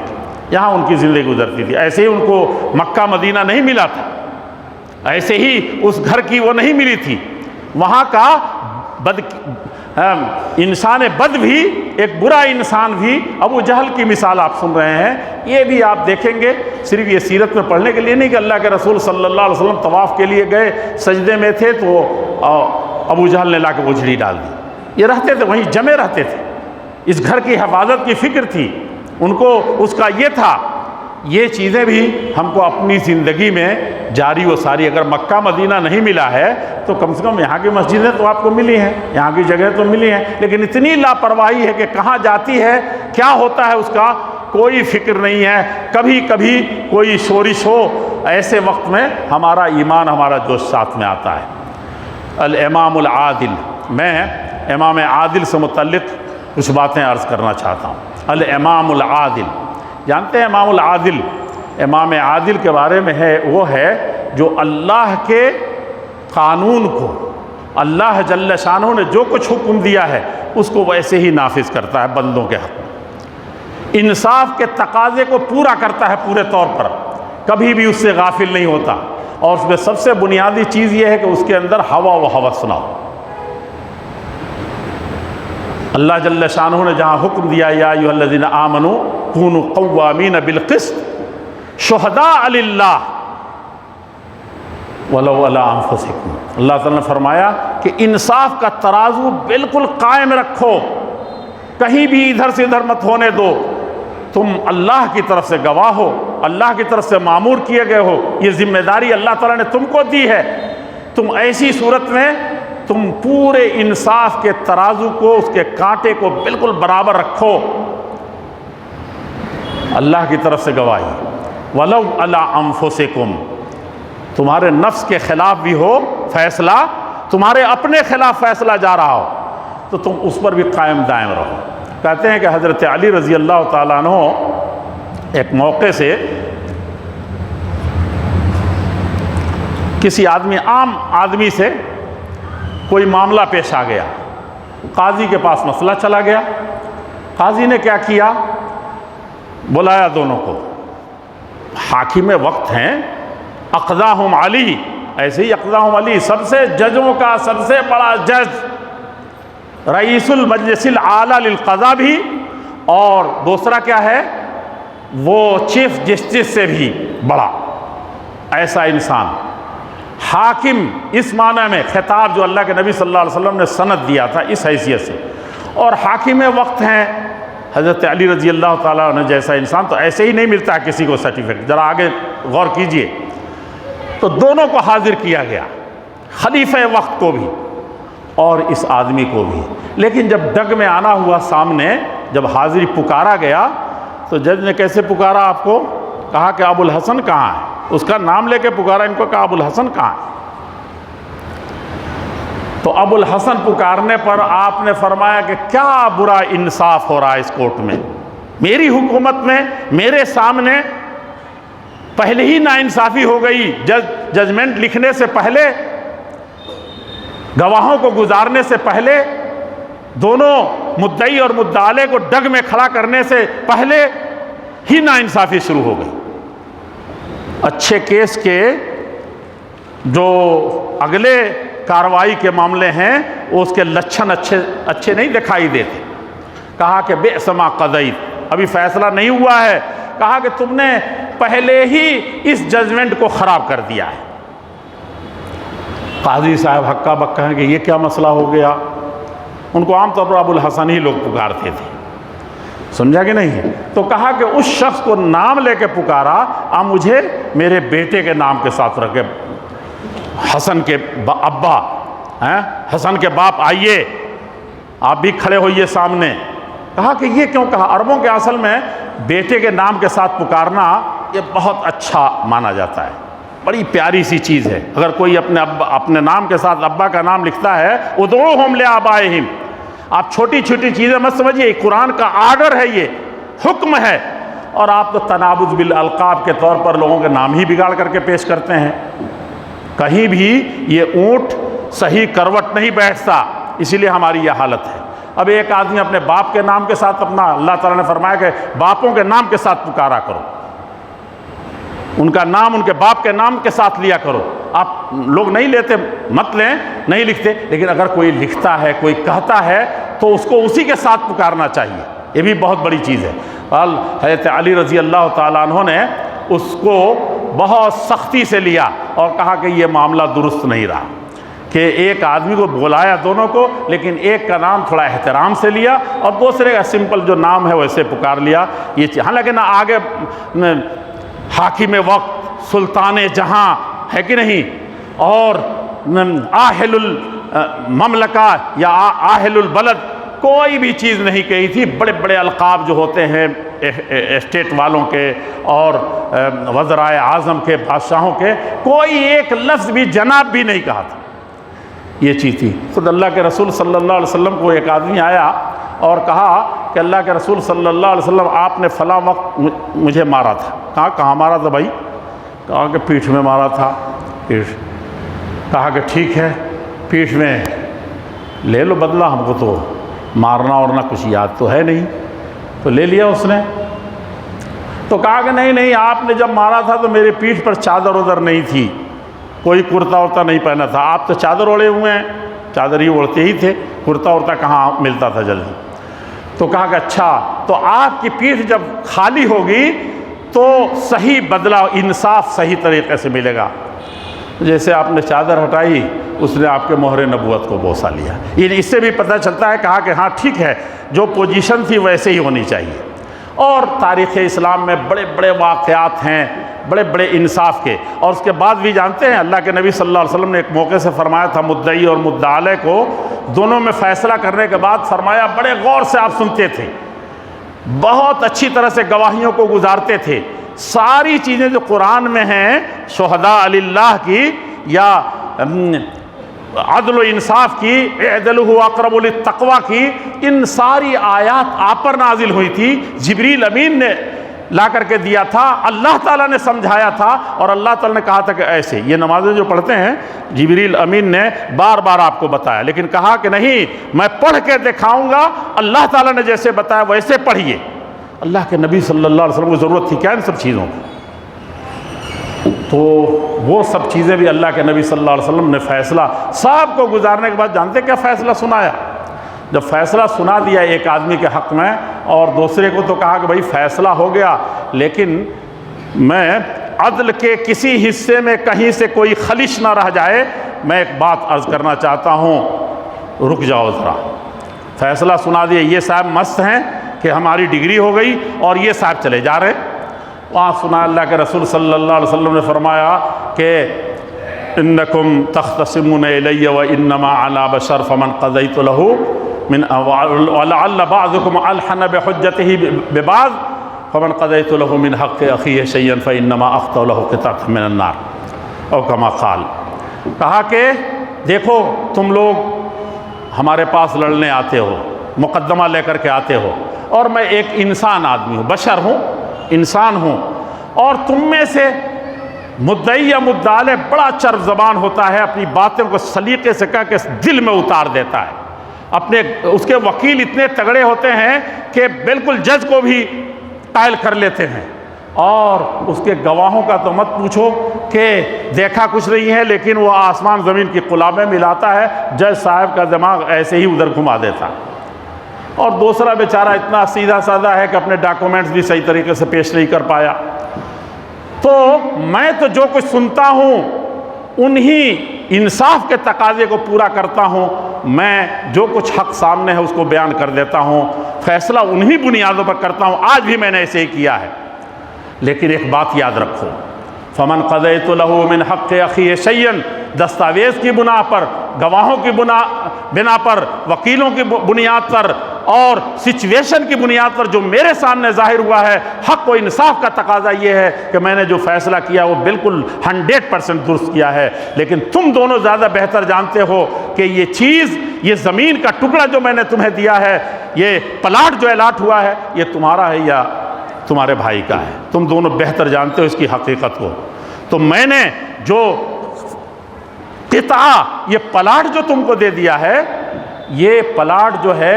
یہاں ان کی زندگی گزرتی تھی۔ ایسے ہی ان کو مکہ مدینہ نہیں ملا تھا، ایسے ہی اس گھر کی وہ نہیں ملی تھی، وہاں کا انسان بد بھی، ایک برا انسان بھی، ابو جہل کی مثال آپ سن رہے ہیں، یہ بھی آپ دیکھیں گے، صرف یہ سیرت میں پڑھنے کے لیے نہیں کہ اللہ کے رسول صلی اللہ علیہ وسلم طواف کے لیے گئے، سجدے میں تھے تو ابو جہل نے لا کے اجڑی ڈال دی، یہ رہتے تھے وہیں جمے رہتے تھے، اس گھر کی حفاظت کی فکر تھی ان کو، اس کا یہ تھا۔ یہ چیزیں بھی ہم کو اپنی زندگی میں جاری و ساری، اگر مکہ مدینہ نہیں ملا ہے تو کم سے کم یہاں کی مسجدیں تو آپ کو ملی ہیں، یہاں کی جگہ تو ملی ہیں، لیکن اتنی لاپرواہی ہے کہ کہاں جاتی ہے، کیا ہوتا ہے، اس کا کوئی فکر نہیں ہے۔ کبھی کبھی کوئی شورش ہو، ایسے وقت میں ہمارا ایمان، ہمارا جوش ساتھ میں آتا ہے۔ الامام العادل، میں امام عادل سے متعلق کچھ باتیں عرض کرنا چاہتا ہوں۔ الامام العادل، جانتے ہیں امام العادل؟ امام عادل کے بارے میں وہ ہے جو اللہ کے قانون کو، اللہ جل شانہ نے جو کچھ حکم دیا ہے اس کو ویسے ہی نافذ کرتا ہے بندوں کے حق میں، انصاف کے تقاضے کو پورا کرتا ہے پورے طور پر، کبھی بھی اس سے غافل نہیں ہوتا، اور اس میں سب سے بنیادی چیز یہ ہے کہ اس کے اندر ہوا و ہوس نہ ہو۔ اللہ جل شانہ نے جہاں حکم دیا یا ایھا الذین آمنوا کونوا قوامین بالقسط شہداء للہ ولو علی انفسکم، اللہ تعالیٰ نے فرمایا کہ انصاف کا ترازو بالکل قائم رکھو، کہیں بھی ادھر سے ادھر مت ہونے دو، تم اللہ کی طرف سے گواہ ہو، اللہ کی طرف سے مامور کیے گئے ہو، یہ ذمہ داری اللہ تعالیٰ نے تم کو دی ہے، تم ایسی صورت میں تم پورے انصاف کے ترازو کو، اس کے کانٹے کو بالکل برابر رکھو، اللہ کی طرف سے گواہی، وَلَوْ عَلَىٰ أَنفُسِكُمْ، تمہارے نفس کے خلاف بھی ہو فیصلہ، تمہارے اپنے خلاف فیصلہ جا رہا ہو تو تم اس پر بھی قائم دائم رہو۔ کہتے ہیں کہ حضرت علی رضی اللہ تعالیٰ عنہ ایک موقع سے کسی عام آدمی سے کوئی معاملہ پیش آ گیا، قاضی کے پاس مسئلہ چلا گیا، قاضی نے کیا کیا، بلایا دونوں کو. حاکم وقت ہیں اقضاہم علی، ایسے ہی اقضاہم علی سب سے ججوں کا سب سے بڑا جج، رئیس المجلس الاعلیٰ للقضاء بھی، اور دوسرا کیا ہے وہ چیف جسٹس سے بھی بڑا ایسا انسان. حاکم اس معنی میں خطاب جو اللہ کے نبی صلی اللہ علیہ وسلم نے سند دیا تھا اس حیثیت سے، اور حاکم وقت ہیں حضرت علی رضی اللہ تعالیٰ عنہ جیسا انسان. تو ایسے ہی نہیں ملتا ہے کسی کو سرٹیفکیٹ، ذرا آگے غور کیجئے. تو دونوں کو حاضر کیا گیا، خلیفہ وقت کو بھی اور اس آدمی کو بھی. لیکن جب ڈگ میں آنا ہوا سامنے، جب حاضری پکارا گیا تو جج نے کیسے پکارا آپ کو؟ کہا کہ ابو الحسن کہاں ہے؟ اس کا نام لے کے پکارا ان کو، کہا ابو الحسن کہاں ہے؟ تو ابو الحسن پکارنے پر آپ نے فرمایا کہ کیا برا انصاف ہو رہا ہے اس کورٹ میں، میری حکومت میں میرے سامنے پہلے ہی ناانصافی ہو گئی. ججمنٹ لکھنے سے پہلے، گواہوں کو گزارنے سے پہلے، دونوں مدعی اور مدعا کو ڈگ میں کھڑا کرنے سے پہلے ہی ناانصافی شروع ہو گئی. اچھے کیس کے جو اگلے کارروائی کے معاملے ہیں اس کے لچھن اچھے نہیں دکھائی دیتے. کہا کہ بئس ما قضیت، ابھی فیصلہ نہیں ہوا ہے. کہا کہ تم نے پہلے ہی اس ججمنٹ کو خراب کر دیا ہے. قاضی صاحب ہکا بکا ہیں کہ یہ کیا مسئلہ ہو گیا. ان کو عام طور پر ابو الحسن ہی لوگ پکارتے تھے، سمجھا کہ نہیں؟ تو کہا کہ اس شخص کو نام لے کے پکارا، آپ مجھے میرے بیٹے کے نام کے ساتھ رکھے، حسن کے ابا، حسن کے باپ آئیے، آپ بھی کھڑے ہوئیے سامنے. کہا کہ یہ کیوں کہا؟ عربوں کے اصل میں بیٹے کے نام کے ساتھ پکارنا یہ بہت اچھا مانا جاتا ہے، بڑی پیاری سی چیز ہے. اگر کوئی اپنے نام کے ساتھ ابا کا نام لکھتا ہے، ادعوہم لآبائہم. آپ چھوٹی چھوٹی چیزیں مت سمجھیے، قرآن کا آرڈر ہے، یہ حکم ہے. اور آپ تو تنابذ بالالقاب کے طور پر لوگوں کے نام ہی بگاڑ کر کے پیش کرتے ہیں. کہیں بھی یہ اونٹ صحیح کروٹ نہیں بیٹھتا، اسی لیے ہماری یہ حالت ہے. اب ایک آدمی اپنے باپ کے نام کے ساتھ اپنا، اللہ تعالیٰ نے فرمایا کہ باپوں کے نام کے ساتھ پکارا کرو، ان کا نام ان کے باپ کے نام کے ساتھ لیا کرو. آپ لوگ نہیں لیتے، مت لیں، نہیں لکھتے، لیکن اگر کوئی لکھتا ہے، کوئی کہتا ہے تو اس کو اسی کے ساتھ پکارنا چاہیے. یہ بھی بہت بڑی چیز ہے. حضرت علی رضی اللہ تعالیٰ عنہ نے اس کو بہت سختی سے لیا اور کہا کہ یہ معاملہ درست نہیں رہا، کہ ایک آدمی کو بلایا دونوں کو، لیکن ایک کا نام تھوڑا احترام سے لیا اور دوسرے کا سمپل جو نام ہے ویسے پکار لیا. یہ حالانکہ نہ آگے حاکم وقت، سلطان جہاں ہے کہ نہیں، اور آہل المملکہ یا آہل البلد، کوئی بھی چیز نہیں کہی تھی. بڑے بڑے القاب جو ہوتے ہیں اسٹیٹ والوں کے اور وزرائے اعظم کے، بادشاہوں کے، کوئی ایک لفظ بھی جناب بھی نہیں کہا تھا. یہ چیز تھی. خود اللہ کے رسول صلی اللہ علیہ وسلم کو ایک آدمی آیا اور کہا کہ اللہ کے رسول صلی اللہ علیہ وسلم آپ نے فلاں وقت مجھے مارا تھا. کہا کہاں مارا تھا بھائی؟ کہا کہ پیٹھ میں مارا تھا. کہا کہ ٹھیک ہے، پیٹھ میں لے لو بدلہ، ہم کو تو مارنا اور نہ کچھ یاد تو ہے نہیں. تو لے لیا اس نے. تو کہا کہ نہیں، آپ نے جب مارا تھا تو میرے پیٹھ پر چادر ادھر نہیں تھی، کوئی کرتا ورتا نہیں پہنا تھا. آپ تو چادر اوڑے ہوئے ہیں، چادر ہی اوڑھتے ہی تھے، کرتا ورتا کہاں ملتا تھا جلدی. تو کہا کہ اچھا، تو آپ کی پیٹھ جب خالی ہوگی تو صحیح بدلہ، انصاف صحیح طریقے سے ملے گا. جیسے آپ نے چادر ہٹائی، اس نے آپ کے مہر نبوت کو بوسہ لیا. یہ اس سے بھی پتہ چلتا ہے. کہا کہ ہاں ٹھیک ہے، جو پوزیشن تھی ویسے ہی ہونی چاہیے. اور تاریخ اسلام میں بڑے بڑے واقعات ہیں، بڑے بڑے انصاف کے. اور اس کے بعد بھی جانتے ہیں اللہ کے نبی صلی اللہ علیہ وسلم نے ایک موقع سے فرمایا تھا، مدعی اور مدعا علیہ کو دونوں میں فیصلہ کرنے کے بعد فرمایا بڑے غور سے آپ سنتے تھے، بہت اچھی طرح سے گواہیوں کو گزارتے تھے. ساری چیزیں جو قرآن میں ہیں شہداء للہ کی یا عدل و انصاف کی، اعدلوا اقرب للتقوی کی، ان ساری آیات آپ پر نازل ہوئی تھی. جبریل امین نے لا کر کے دیا تھا، اللہ تعالیٰ نے سمجھایا تھا، اور اللہ تعالیٰ نے کہا تھا کہ ایسے یہ نمازیں جو پڑھتے ہیں جبریل امین نے بار بار آپ کو بتایا، لیکن کہا کہ نہیں، میں پڑھ کے دکھاؤں گا، اللہ تعالیٰ نے جیسے بتایا ویسے پڑھیے. اللہ کے نبی صلی اللہ علیہ وسلم کو ضرورت تھی کیا ان سب چیزوں کی؟ تو وہ سب چیزیں بھی اللہ کے نبی صلی اللہ علیہ وسلم نے فیصلہ سب کو گزارنے کے بعد جانتے کیا فیصلہ سنایا؟ جب فیصلہ سنا دیا ایک آدمی کے حق میں اور دوسرے کو تو کہا کہ بھائی فیصلہ ہو گیا، لیکن میں عدل کے کسی حصے میں کہیں سے کوئی خلش نہ رہ جائے، میں ایک بات عرض کرنا چاہتا ہوں، رک جاؤ ذرا۔ فیصلہ سنا دیا، یہ صاحب مست ہیں کہ ہماری ڈگری ہو گئی اور یہ صاحب چلے جا رہے۔ وہاں سنا اللہ کے رسول صلی اللہ علیہ وسلم نے فرمایا کہ انکم تختصمون الی وانما علی بشر فمن قضیت له من ولعل بعضکم الحن بحجته ببعض فمن قضیت له من حق اخیہ شیئا فانما اخطأ له قطعۃ من النار او کما قال۔ کہا کہ دیکھو تم لوگ ہمارے پاس لڑنے آتے ہو، مقدمہ لے کر کے آتے ہو، اور میں ایک انسان آدمی ہوں، بشر ہوں، انسان ہوں، اور تم میں سے مدعی یا مدعا بڑا چرب زبان ہوتا ہے، اپنی باتوں کو سلیقے سے کہہ کے دل میں اتار دیتا ہے، اس کے وکیل اتنے تگڑے ہوتے ہیں کہ بالکل جج کو بھی قائل کر لیتے ہیں، اور اس کے گواہوں کا تو مت پوچھو کہ دیکھا کچھ نہیں ہے لیکن وہ آسمان زمین کی قلابیں ملاتا ہے، جج صاحب کا دماغ ایسے ہی ادھر گھما دیتا۔ اور دوسرا بیچارہ اتنا سیدھا سادہ ہے کہ اپنے ڈاکومنٹس بھی صحیح طریقے سے پیش نہیں کر پایا۔ تو میں تو جو کچھ سنتا ہوں انہی انصاف کے تقاضے کو پورا کرتا ہوں، میں جو کچھ حق سامنے ہے اس کو بیان کر دیتا ہوں، فیصلہ انہی بنیادوں پر کرتا ہوں، آج بھی میں نے ایسے ہی کیا ہے۔ لیکن ایک بات یاد رکھو، فمن قضیت له من حق اخیہ شیئا، دستاویز کی بنا پر، گواہوں کی بنا پر، وکیلوں کی بنیاد پر اور سچویشن کی بنیاد پر جو میرے سامنے ظاہر ہوا ہے، حق و انصاف کا تقاضا یہ ہے کہ میں نے جو فیصلہ کیا وہ بالکل 100% درست کیا ہے، لیکن تم دونوں زیادہ بہتر جانتے ہو کہ یہ چیز، یہ زمین کا ٹکڑا جو میں نے تمہیں دیا ہے، یہ پلاٹ جو الاٹ ہوا ہے، یہ تمہارا ہے یا تمہارے بھائی کا ہے، تم دونوں بہتر جانتے ہو اس کی حقیقت کو۔ تو میں نے جو قطعہ، یہ پلاٹ جو تم کو دے دیا ہے، یہ پلاٹ جو ہے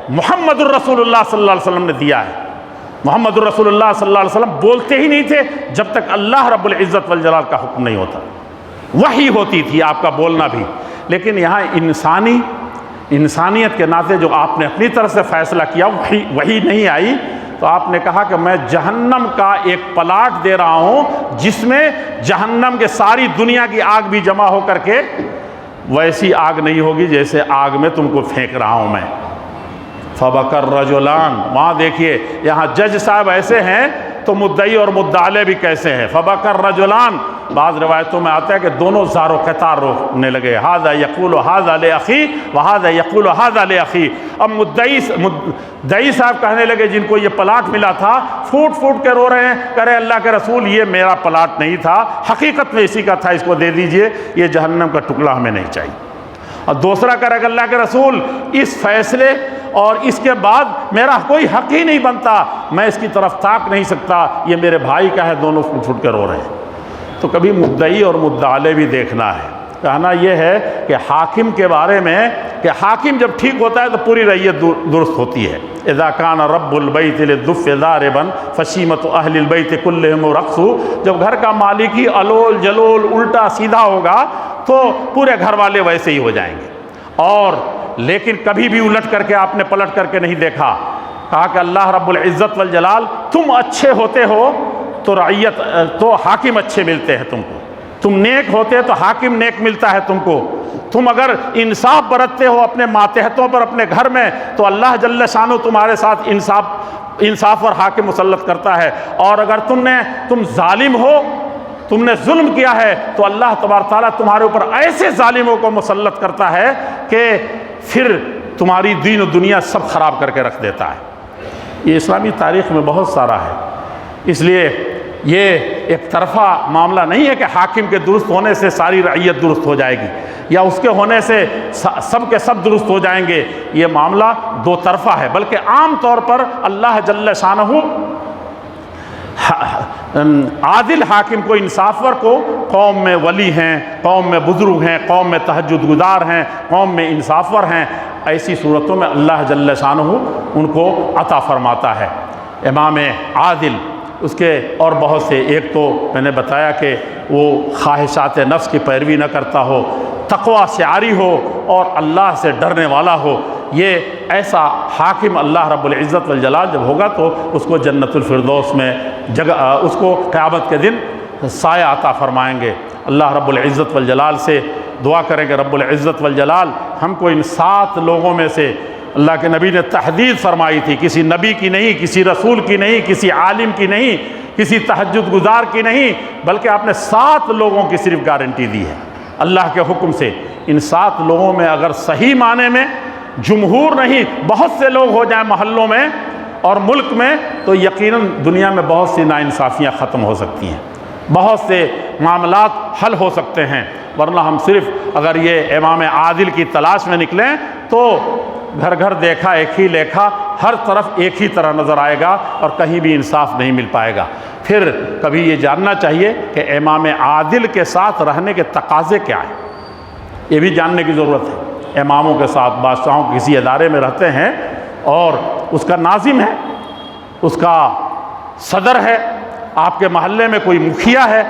محمد الرسول اللہ صلی اللہ علیہ وسلم نے دیا ہے۔ محمد الرسول اللہ صلی اللہ علیہ وسلم بولتے ہی نہیں تھے جب تک اللہ رب العزت والجلال کا حکم نہیں ہوتا، وحی ہوتی تھی آپ کا بولنا بھی، لیکن یہاں انسانیت کے ناطے جو آپ نے اپنی طرف سے فیصلہ کیا، وحی نہیں آئی، تو آپ نے کہا کہ میں جہنم کا ایک پلاٹ دے رہا ہوں جس میں جہنم کے ساری دنیا کی آگ بھی جمع ہو کر کے ویسی آگ نہیں ہوگی جیسے آگ میں تم کو پھینک رہا ہوں میں۔ فبکر رجلان، وہاں دیکھیے یہاں جج صاحب ایسے ہیں تو مدعی اور مدعا بھی کیسے ہیں، فبکر رجلان، بعض روایتوں میں آتا ہے کہ دونوں زار و قطار رونے لگے، ھذا یقول ھذا لاخی وھذا یقول ھذا لاخی۔ اب مدعی صاحب کہنے لگے جن کو یہ پلاٹ ملا تھا، پھوٹ پھوٹ کے رو رہے ہیں، کہہ رہے اللہ کے رسول یہ میرا پلاٹ نہیں تھا، حقیقت میں اسی کا تھا، اس کو دے دیجئے، یہ جہنم کا ٹکڑا ہمیں نہیں چاہیے۔ اور دوسرا کہہ رہا کہ اللہ کے رسول اس فیصلے اور اس کے بعد میرا کوئی حق ہی نہیں بنتا، میں اس کی طرف تاک نہیں سکتا، یہ میرے بھائی کا ہے، دونوں پھوٹ پھوٹ کے رو رہے ہیں۔ تو کبھی مدعی اور مدعا بھی دیکھنا ہے۔ کہنا یہ ہے کہ حاکم کے بارے میں کہ حاکم جب ٹھیک ہوتا ہے تو پوری رعیت درست ہوتی ہے۔ اذا کان رب البیت للضف ضاربا فشیمۃ اہل البیت کلہم رقص، جب گھر کا مالک ہی الول جلول الٹا سیدھا ہوگا تو پورے گھر والے ویسے ہی ہو جائیں گے۔ اور لیکن کبھی بھی الٹ کر کے آپ نے پلٹ کر کے نہیں دیکھا، کہا کہ اللہ رب العزت والجلال تم اچھے ہوتے ہو تو رعیت تو حاکم اچھے ملتے ہیں تم کو، تم نیک ہوتے تو حاکم نیک ملتا ہے تم کو، تم اگر انصاف برتتے ہو اپنے ماتحتوں پر اپنے گھر میں تو اللہ جل شانہ تمہارے ساتھ انصاف اور حاکم مسلط کرتا ہے، اور اگر تم ظالم ہو، تم نے ظلم کیا ہے تو اللہ تبارک تعالیٰ تمہارے اوپر ایسے ظالموں کو مسلط کرتا ہے کہ پھر تمہاری دین و دنیا سب خراب کر کے رکھ دیتا ہے۔ یہ اسلامی تاریخ میں بہت سارا ہے، اس لیے یہ ایک طرفہ معاملہ نہیں ہے کہ حاکم کے درست ہونے سے ساری رعیت درست ہو جائے گی یا اس کے ہونے سے سب کے سب درست ہو جائیں گے، یہ معاملہ دو طرفہ ہے، بلکہ عام طور پر اللہ جل شانہ عادل حاکم کو، انصافور کو، قوم میں ولی ہیں، قوم میں بزرگ ہیں، قوم میں تہجد گزار ہیں، قوم میں انصافور ہیں، ایسی صورتوں میں اللہ جل شانہ ان کو عطا فرماتا ہے۔ امام عادل، اس کے اور بہت سے، ایک تو میں نے بتایا کہ وہ خواہشات نفس کی پیروی نہ کرتا ہو، تقوی سے عاری ہو اور اللہ سے ڈرنے والا ہو۔ یہ ایسا حاکم اللہ رب العزت والجلال جب ہوگا تو اس کو جنت الفردوس میں جگہ، اس کو قیامت کے دن سایہ عطا فرمائیں گے۔ اللہ رب العزت والجلال سے دعا کریں کہ رب العزت والجلال ہم کو ان 7 لوگوں میں سے، اللہ کے نبی نے تحدید فرمائی تھی، کسی نبی کی نہیں، کسی رسول کی نہیں، کسی عالم کی نہیں، کسی تہجد گزار کی نہیں، بلکہ آپ نے 7 لوگوں کی صرف گارنٹی دی ہے اللہ کے حکم سے۔ ان 7 لوگوں میں اگر صحیح معنی میں جمہور نہیں، بہت سے لوگ ہو جائیں محلوں میں اور ملک میں، تو یقیناً دنیا میں بہت سی ناانصافیاں ختم ہو سکتی ہیں، بہت سے معاملات حل ہو سکتے ہیں۔ ورنہ ہم صرف اگر یہ امام عادل کی تلاش میں نکلیں تو گھر گھر دیکھا ایک ہی لیکھا، ہر طرف ایک ہی طرح نظر آئے گا اور کہیں بھی انصاف نہیں مل پائے گا۔ پھر کبھی یہ جاننا چاہیے کہ امام عادل کے ساتھ رہنے کے تقاضے کیا ہیں، یہ بھی جاننے کی ضرورت ہے۔ اماموں کے ساتھ، بادشاہوں کے کسی ادارے میں رہتے ہیں اور اس کا ناظم ہے، اس کا صدر ہے، آپ کے محلے میں کوئی مکھیا ہے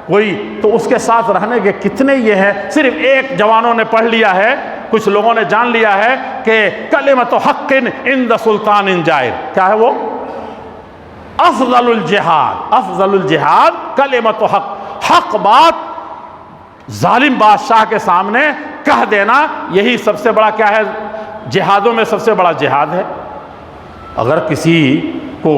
کوئی، تو اس کے ساتھ رہنے کے کتنے یہ ہے۔ صرف ایک جوانوں نے پڑھ لیا ہے، کچھ لوگوں نے جان لیا ہے کہ کلمۃ حق عند سلطان جائر، کیا ہے وہ؟ افضل الجہاد، افضل الجہاد کلمۃ حق، حق بات ظالم بادشاہ کے سامنے کہہ دینا، یہی سب سے بڑا کیا ہے، جہادوں میں سب سے بڑا جہاد ہے۔ اگر کسی کو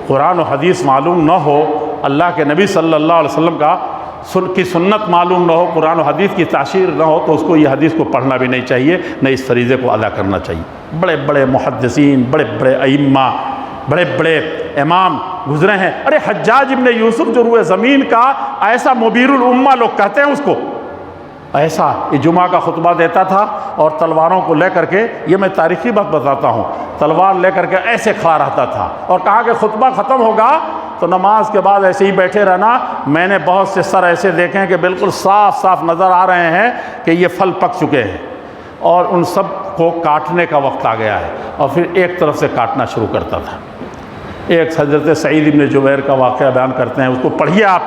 قرآن و حدیث معلوم نہ ہو، اللہ کے نبی صلی اللہ علیہ وسلم کی سنت معلوم نہ ہو، قرآن و حدیث کی تاشیر نہ ہو، تو اس کو یہ حدیث کو پڑھنا بھی نہیں چاہیے، نہ اس فریضے کو ادا کرنا چاہیے۔ بڑے بڑے محدثین، بڑے بڑے ائمہ، بڑے بڑے امام گزرے ہیں۔ ارے حجاج ابن یوسف جو روئے زمین کا ایسا مبیر الامہ لوگ کہتے ہیں اس کو، ایسا یہ جمعہ کا خطبہ دیتا تھا اور تلواروں کو لے کر کے، یہ میں تاریخی بات بتاتا ہوں، تلوار لے کر کے ایسے کھڑا رہتا تھا اور کہا کہ خطبہ ختم ہوگا تو نماز کے بعد ایسے ہی بیٹھے رہنا۔ میں نے بہت سے سر ایسے دیکھے ہیں کہ بالکل صاف صاف نظر آ رہے ہیں کہ یہ پھل پک چکے ہیں اور ان سب کو کاٹنے کا وقت آ گیا ہے، اور پھر ایک طرف سے کاٹنا شروع کرتا تھا۔ ایک حضرت سعید ابن جبیر کا واقعہ بیان کرتے ہیں، اس کو پڑھیے آپ،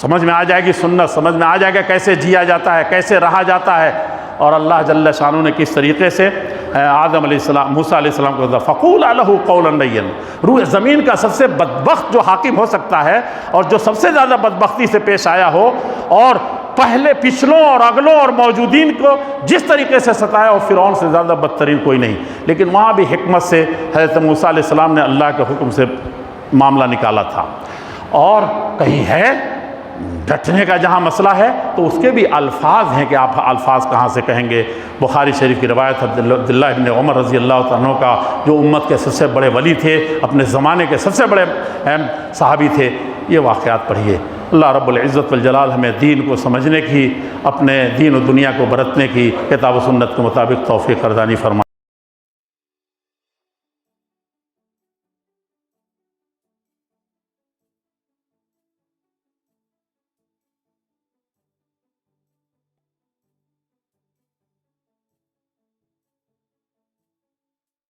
سمجھ میں آ جائے گی سنت، سمجھ میں آ جائے گا کیسے جیا جاتا ہے، کیسے رہا جاتا ہے، اور اللہ جل شانہ نے کس طریقے سے آدم علیہ السلام، موسیٰ علیہ السلام کو کہا فَقُولَا لَهُ قَوْلًا لَيِّنًا۔ روح زمین کا سب سے بدبخت جو حاکم ہو سکتا ہے اور جو سب سے زیادہ بدبختی سے پیش آیا ہو اور پہلے پچھلوں اور اگلوں اور موجودین کو جس طریقے سے ستایا ہو، فرعون سے زیادہ بدترین کوئی نہیں، لیکن وہاں بھی حکمت سے حضرت موسیٰ علیہ السلام نے اللہ کے حکم سے معاملہ نکالا تھا۔ اور کہیں ہے ڈٹنے کا جہاں مسئلہ ہے تو اس کے بھی الفاظ ہیں کہ آپ الفاظ کہاں سے کہیں گے۔ بخاری شریف کی روایت عبداللہ ابن عمر رضی اللہ عنہ کا، جو امت کے سب سے بڑے ولی تھے، اپنے زمانے کے سب سے بڑے صحابی تھے، یہ واقعات پڑھیے۔ اللہ رب العزت والجلال ہمیں دین کو سمجھنے کی، اپنے دین و دنیا کو برتنے کی کتاب و سنت کے مطابق توفیق عطا فرمائے۔